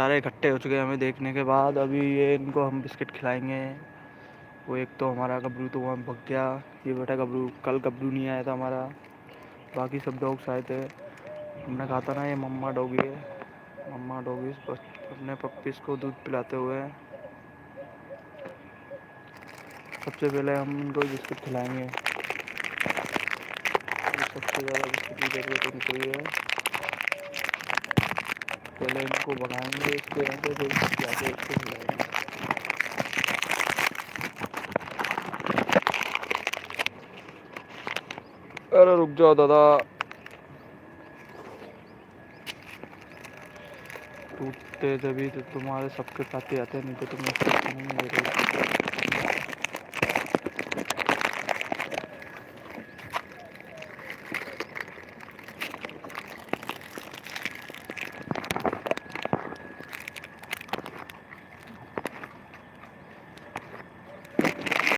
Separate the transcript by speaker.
Speaker 1: सारे इकट्ठे हो चुके हैं हमें देखने के बाद। अभी ये इनको हम बिस्किट खिलाएंगे। वो एक तो हमारा गबरू तो वहाँ भग गया, ये बेटा गबरू, कल गबरू नहीं आया था हमारा, बाकी सब डॉग्स आए थे। हमने कहा था ना ये मम्मा डॉगी है, मम्मा डॉगी अपने पप्पीज़ को दूध पिलाते हुए। सबसे पहले हम इनको बिस्किट खिलाएंगे, सबसे ज़्यादा बिस्किट की ज़रूरत इनको ही है। पहले इनको भगाएंगे इसके यहाँ से, फिर जाके इसको खिलाएंगे। अरे रुक जाओ दादा, टूटते जभी तो तुम्हारे सबके साथ ही आते हैं, नहीं तो तुम नहीं दे रहे।